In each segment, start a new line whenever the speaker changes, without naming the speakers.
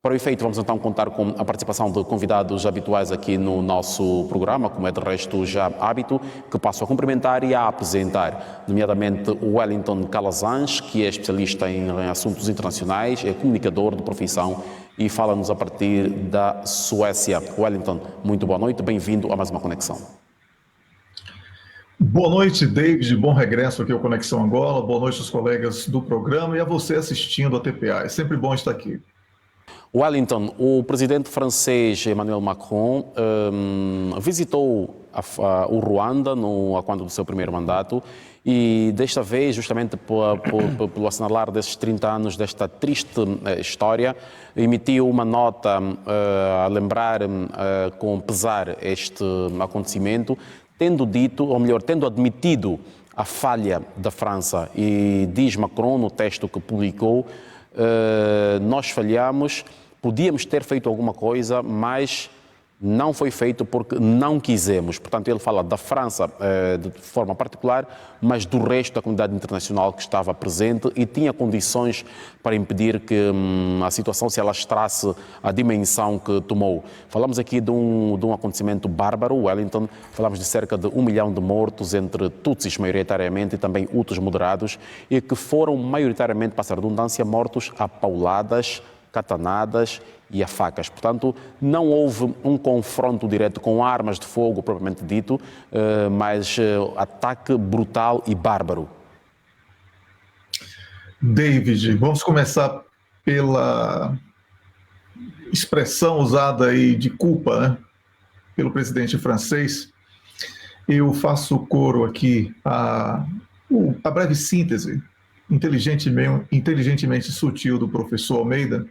Para o efeito, vamos então contar com a participação de convidados habituais aqui no nosso programa, como é de resto já hábito, que passo a cumprimentar e a apresentar, nomeadamente o Wellington Calazans, que é especialista em assuntos internacionais, é comunicador de profissão e fala-nos a partir da Suécia. Wellington, muito boa noite, bem-vindo a mais uma Conexão.
Boa noite, David, bom regresso aqui ao Conexão Angola, boa noite aos colegas do programa e a você assistindo a TPA, é sempre bom estar aqui.
Wellington, o presidente francês Emmanuel Macron visitou o Ruanda quando do seu primeiro mandato e desta vez, justamente pelo assinalar desses 30 anos desta triste história, emitiu uma nota a lembrar com pesar este acontecimento, tendo dito, ou melhor, tendo admitido a falha da França. E diz Macron no texto que publicou, nós falhamos, podíamos ter feito alguma coisa, mas não foi feito porque não quisemos. Portanto, ele fala da França de forma particular, mas do resto da comunidade internacional que estava presente e tinha condições para impedir que a situação se alastrasse à dimensão que tomou. Falamos aqui de um acontecimento bárbaro, Wellington, falamos de cerca de 1 milhão de mortos entre Tutsis maioritariamente e também Hutus moderados e que foram maioritariamente, para essa redundância, mortos a pauladas, katanadas e a facas. Portanto, não houve um confronto direto com armas de fogo, propriamente dito, mas ataque brutal e bárbaro.
David, vamos começar pela expressão usada aí de culpa, né, pelo presidente francês. Eu faço coro aqui a breve síntese, inteligentemente sutil do professor Almeida,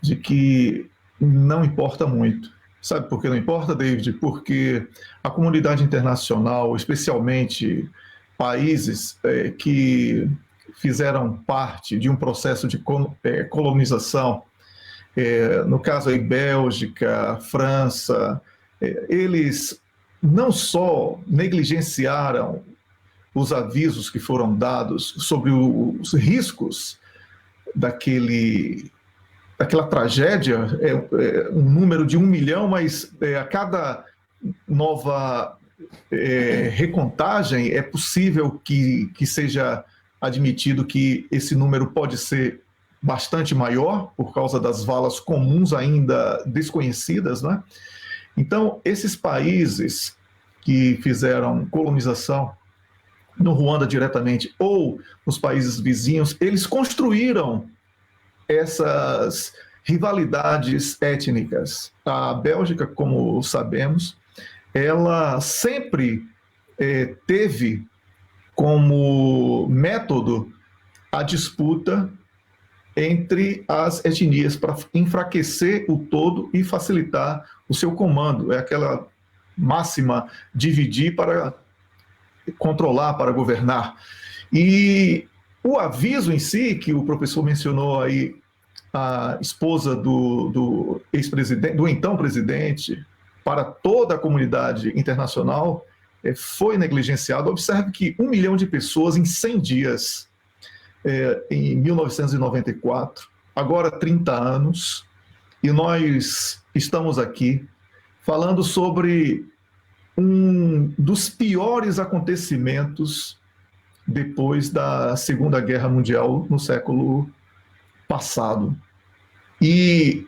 de que não importa muito. Sabe por que não importa, David? Porque a comunidade internacional, especialmente países que fizeram parte de um processo de colonização, no caso aí Bélgica, França, eles não só negligenciaram os avisos que foram dados sobre os riscos daquela tragédia, um número de 1 milhão, mas a cada nova recontagem é possível que seja admitido que esse número pode ser bastante maior por causa das valas comuns ainda desconhecidas, né? Então, esses países que fizeram colonização no Ruanda diretamente ou nos países vizinhos, eles construíram essas rivalidades étnicas. A Bélgica, como sabemos, ela sempre teve como método a disputa entre as etnias para enfraquecer o todo e facilitar o seu comando. É aquela máxima: dividir para controlar, para governar. E o aviso em si, que o professor mencionou aí, a esposa do ex-presidente, do então presidente, para toda a comunidade internacional, foi negligenciado. Observe que 1 milhão de pessoas em 100 dias, em 1994, agora 30 anos, e nós estamos aqui falando sobre um dos piores acontecimentos depois da Segunda Guerra Mundial no século passado. E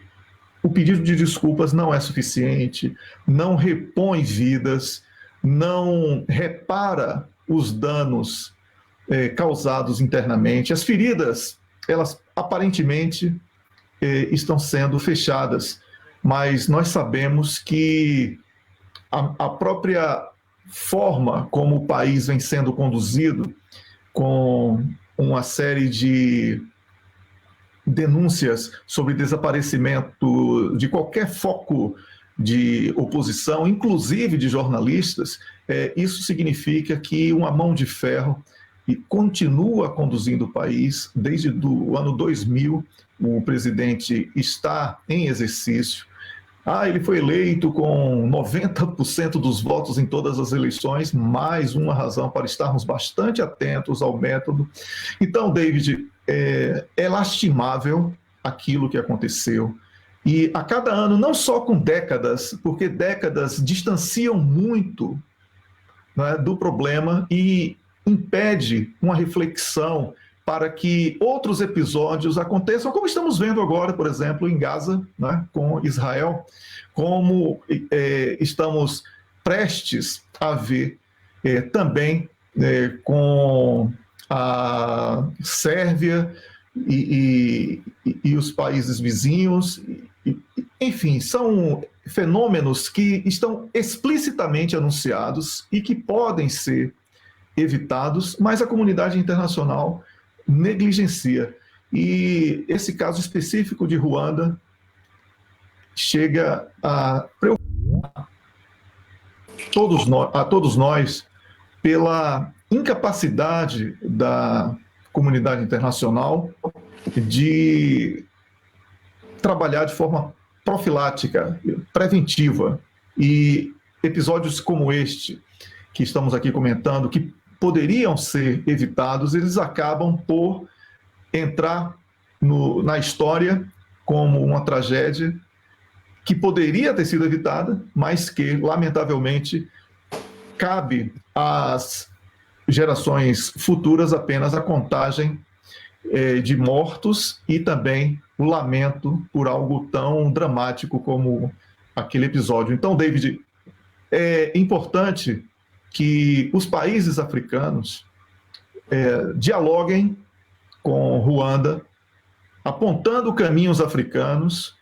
o pedido de desculpas não é suficiente, não repõe vidas, não repara os danos causados internamente. As feridas, elas aparentemente estão sendo fechadas, mas nós sabemos que a própria forma como o país vem sendo conduzido, com uma série de denúncias sobre desaparecimento de qualquer foco de oposição, inclusive de jornalistas, isso significa que uma mão de ferro continua conduzindo o país. Desde o ano 2000, o presidente está em exercício. Ele foi eleito com 90% dos votos em todas as eleições, mais uma razão para estarmos bastante atentos ao método. Então, David, é lastimável aquilo que aconteceu. E a cada ano, não só com décadas, porque décadas distanciam muito, né, do problema e impede uma reflexão para que outros episódios aconteçam, como estamos vendo agora, por exemplo, em Gaza, né, com Israel, como estamos prestes a ver também com a Sérvia e os países vizinhos. Enfim, são fenômenos que estão explicitamente anunciados e que podem ser evitados, mas a comunidade internacional negligencia. E esse caso específico de Ruanda chega a preocupar a todos nós pela incapacidade da comunidade internacional de trabalhar de forma profilática, preventiva. E episódios como este, que estamos aqui comentando, que poderiam ser evitados, eles acabam por entrar na história como uma tragédia que poderia ter sido evitada, mas que, lamentavelmente, cabe às gerações futuras apenas a contagem de mortos e também o lamento por algo tão dramático como aquele episódio. Então, David, é importante que os países africanos dialoguem com Ruanda, apontando caminhos africanos,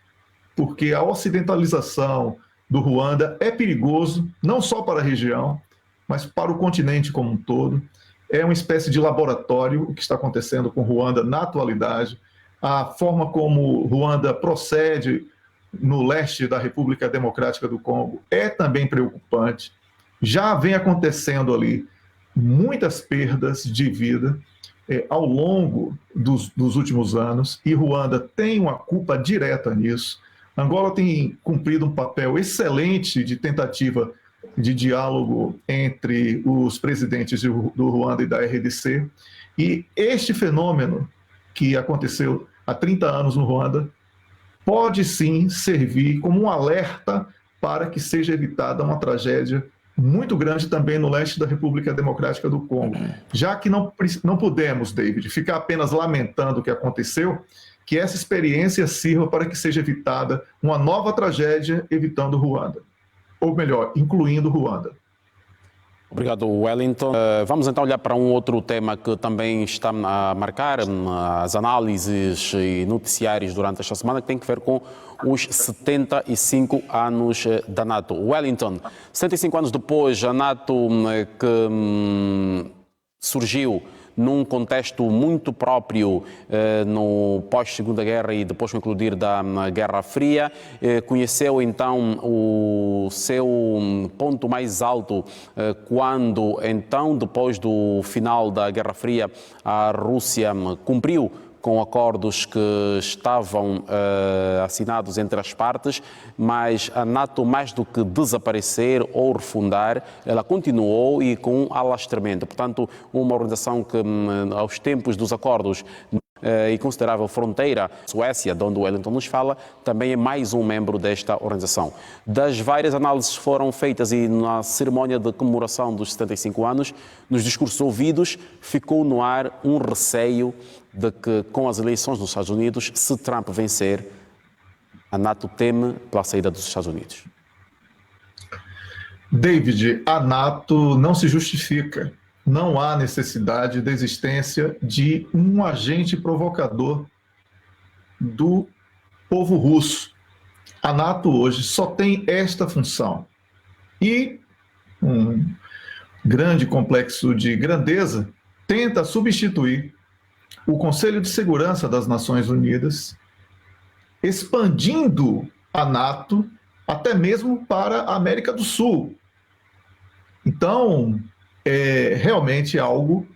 porque a ocidentalização do Ruanda é perigoso, não só para a região, mas para o continente como um todo. É uma espécie de laboratório o que está acontecendo com Ruanda na atualidade. A forma como Ruanda procede no leste da República Democrática do Congo é também preocupante. Já vem acontecendo ali muitas perdas de vida ao longo dos últimos anos, e Ruanda tem uma culpa direta nisso. Angola tem cumprido um papel excelente de tentativa de diálogo entre os presidentes do Ruanda e da RDC, e este fenômeno que aconteceu há 30 anos no Ruanda pode sim servir como um alerta para que seja evitada uma tragédia muito grande também no leste da República Democrática do Congo. Já que não podemos, David, ficar apenas lamentando o que aconteceu, que essa experiência sirva para que seja evitada uma nova tragédia evitando Ruanda. Ou melhor, incluindo Ruanda.
Obrigado, Wellington. Vamos então olhar para um outro tema que também está a marcar as análises e noticiários durante esta semana, que tem que ver com os 75 anos da NATO. Wellington, 75 anos depois, a NATO que surgiu num contexto muito próprio no pós-Segunda Guerra e depois com o eclodir da Guerra Fria, conheceu então o seu ponto mais alto quando então, depois do final da Guerra Fria, a Rússia cumpriu com acordos que estavam assinados entre as partes, mas a NATO, mais do que desaparecer ou refundar, ela continuou e com alastramento. Portanto, uma organização que, aos tempos dos acordos e considerável fronteira, Suécia, de onde o Wellington nos fala, também é mais um membro desta organização. Das várias análises que foram feitas e na cerimónia de comemoração dos 75 anos, nos discursos ouvidos, ficou no ar um receio de que, com as eleições nos Estados Unidos, se Trump vencer, a NATO teme pela saída dos Estados Unidos.
David, a NATO não se justifica. Não há necessidade da existência de um agente provocador do povo russo. A NATO hoje só tem esta função. E um grande complexo de grandeza tenta substituir o Conselho de Segurança das Nações Unidas, expandindo a NATO até mesmo para a América do Sul. Então, é realmente algo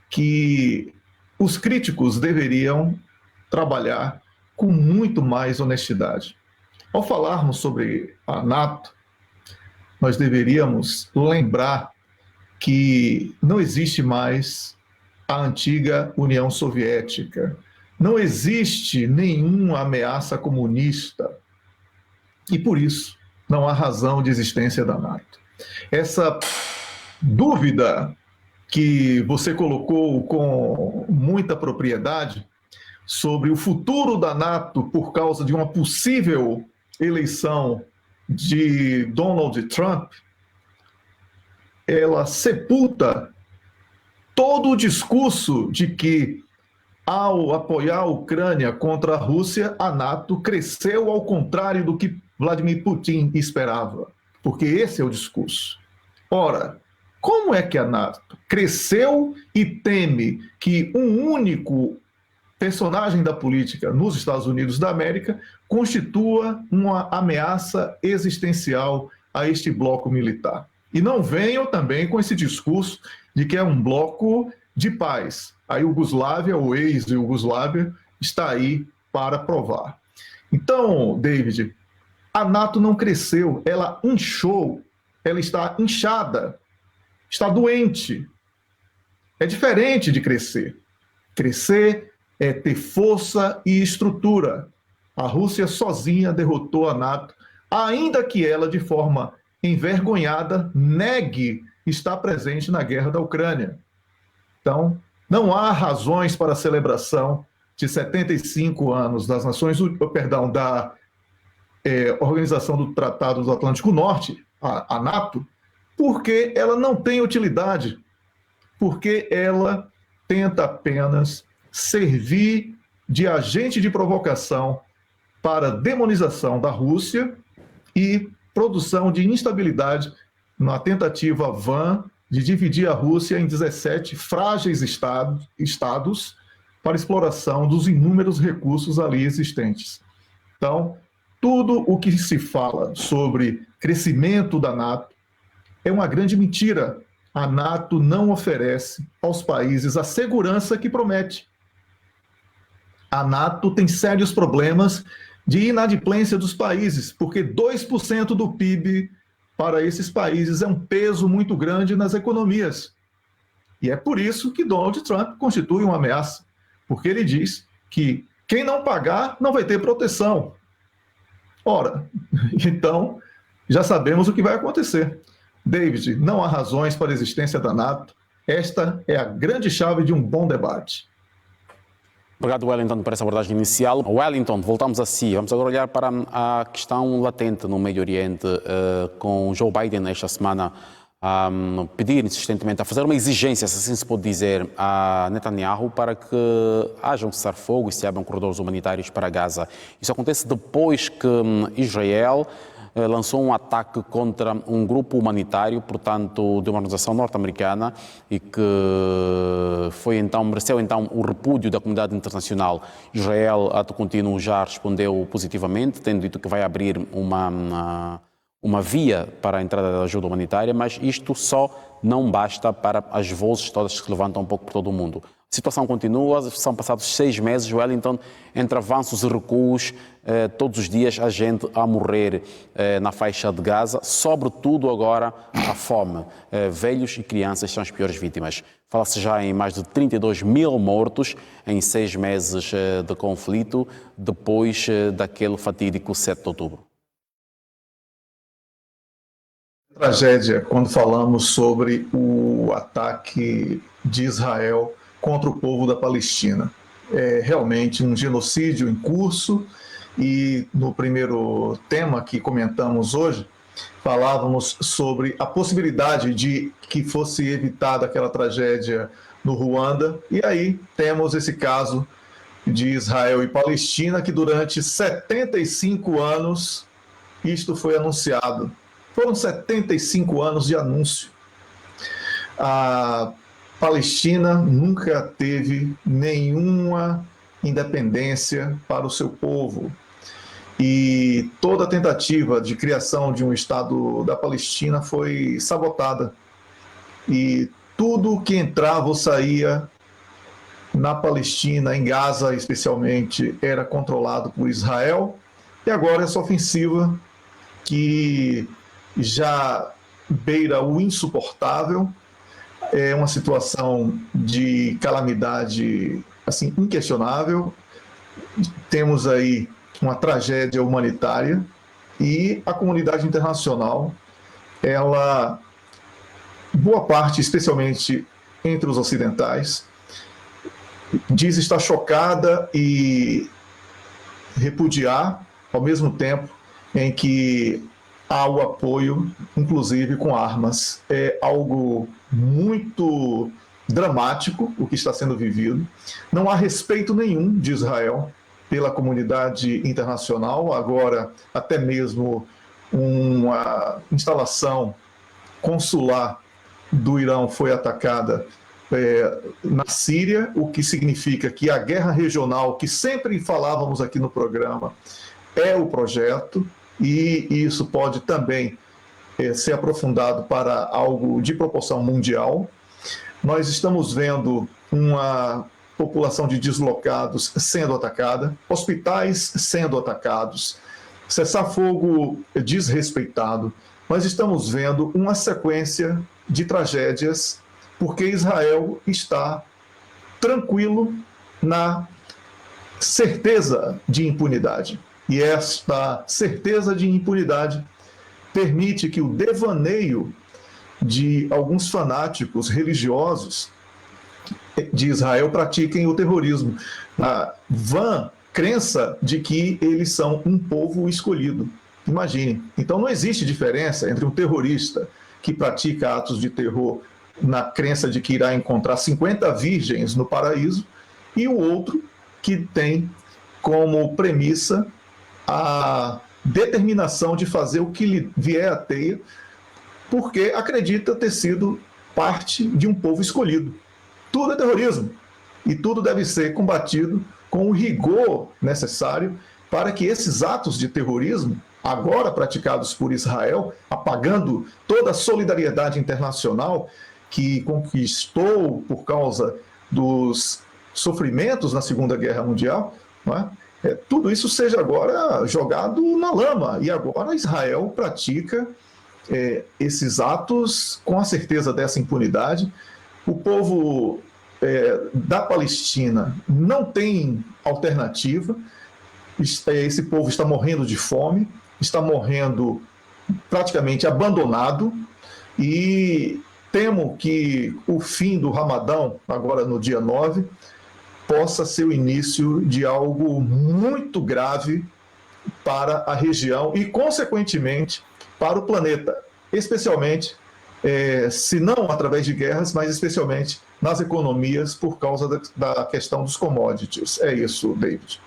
que os críticos deveriam trabalhar com muito mais honestidade. Ao falarmos sobre a NATO, nós deveríamos lembrar que não existe mais a antiga União Soviética. Não existe nenhuma ameaça comunista e por isso não há razão de existência da NATO. Essa dúvida que você colocou com muita propriedade sobre o futuro da NATO por causa de uma possível eleição de Donald Trump, ela sepulta todo o discurso de que, ao apoiar a Ucrânia contra a Rússia, a NATO cresceu ao contrário do que Vladimir Putin esperava, porque esse é o discurso. Ora, como é que a NATO cresceu e teme que um único personagem da política nos Estados Unidos da América constitua uma ameaça existencial a este bloco militar? E não venham também com esse discurso de que é um bloco de paz. A Iugoslávia, ou ex-Iugoslávia, está aí para provar. Então, David, a NATO não cresceu, ela inchou, ela está inchada, está doente. É diferente de crescer. Crescer é ter força e estrutura. A Rússia sozinha derrotou a NATO, ainda que ela, de forma envergonhada, negue estar presente na guerra da Ucrânia. Então, não há razões para a celebração de 75 anos das da Organização do Tratado do Atlântico Norte, a NATO, porque ela não tem utilidade, porque ela tenta apenas servir de agente de provocação para demonização da Rússia e produção de instabilidade na tentativa vã de dividir a Rússia em 17 frágeis estados para exploração dos inúmeros recursos ali existentes. Então, tudo o que se fala sobre crescimento da NATO é uma grande mentira. A NATO não oferece aos países a segurança que promete. A NATO tem sérios problemas de inadimplência dos países, porque 2% do PIB para esses países é um peso muito grande nas economias. E é por isso que Donald Trump constitui uma ameaça, porque ele diz que quem não pagar não vai ter proteção. Ora, então, já sabemos o que vai acontecer. David, não há razões para a existência da NATO. Esta é a grande chave de um bom debate.
Obrigado, Wellington, por essa abordagem inicial. Wellington, voltamos a si. Vamos agora olhar para a questão latente no Médio Oriente, com Joe Biden esta semana a pedir insistentemente, a fazer uma exigência, se assim se pode dizer, a Netanyahu para que haja um cessar-fogo e se abram corredores humanitários para Gaza. Isso acontece depois que Israel lançou um ataque contra um grupo humanitário, portanto, de uma organização norte-americana e que mereceu então o repúdio da comunidade internacional. Israel, ato contínuo, já respondeu positivamente, tendo dito que vai abrir uma via para a entrada da ajuda humanitária, mas isto só não basta para as vozes todas que se levantam um pouco por todo o mundo. A situação continua, são passados 6 meses, Wellington, entre avanços e recuos, todos os dias há gente a morrer na faixa de Gaza, sobretudo agora a fome. Velhos e crianças são as piores vítimas. Fala-se já em mais de 32 mil mortos em 6 meses de conflito, depois daquele fatídico 7 de outubro.
Tragédia quando falamos sobre o ataque de Israel contra o povo da Palestina. É realmente um genocídio em curso e no primeiro tema que comentamos hoje, falávamos sobre a possibilidade de que fosse evitada aquela tragédia no Ruanda, e aí temos esse caso de Israel e Palestina, que durante 75 anos isto foi anunciado. Foram 75 anos de anúncio. A Palestina nunca teve nenhuma independência para o seu povo. E toda a tentativa de criação de um Estado da Palestina foi sabotada. E tudo que entrava ou saía na Palestina, em Gaza especialmente, era controlado por Israel. E agora essa ofensiva que já beira o insuportável, é uma situação de calamidade assim, inquestionável. Temos aí uma tragédia humanitária e a comunidade internacional, ela, boa parte, especialmente entre os ocidentais, diz estar chocada e repudiar, ao mesmo tempo em que há o apoio, inclusive com armas. É algo muito dramático o que está sendo vivido. Não há respeito nenhum de Israel pela comunidade internacional. Agora, até mesmo uma instalação consular do Irão foi atacada na Síria, o que significa que a guerra regional, que sempre falávamos aqui no programa, é o projeto, e isso pode também ser aprofundado para algo de proporção mundial. Nós estamos vendo uma população de deslocados sendo atacada, hospitais sendo atacados, cessar-fogo desrespeitado. Nós estamos vendo uma sequência de tragédias porque Israel está tranquilo na certeza de impunidade. E esta certeza de impunidade permite que o devaneio de alguns fanáticos religiosos de Israel pratiquem o terrorismo. A vã crença de que eles são um povo escolhido. Imagine. Então não existe diferença entre um terrorista que pratica atos de terror na crença de que irá encontrar 50 virgens no paraíso e o outro que tem como premissa a determinação de fazer o que lhe vier à teia, porque acredita ter sido parte de um povo escolhido. Tudo é terrorismo e tudo deve ser combatido com o rigor necessário para que esses atos de terrorismo, agora praticados por Israel, apagando toda a solidariedade internacional que conquistou por causa dos sofrimentos na Segunda Guerra Mundial, não é? Tudo isso seja agora jogado na lama. E agora Israel pratica esses atos com a certeza dessa impunidade. O povo da Palestina não tem alternativa. Esse povo está morrendo de fome, está morrendo praticamente abandonado, e temo que o fim do Ramadão, agora no dia 9, possa ser o início de algo muito grave para a região e, consequentemente, para o planeta, especialmente, se não através de guerras, mas especialmente nas economias por causa da questão dos commodities. É isso, David.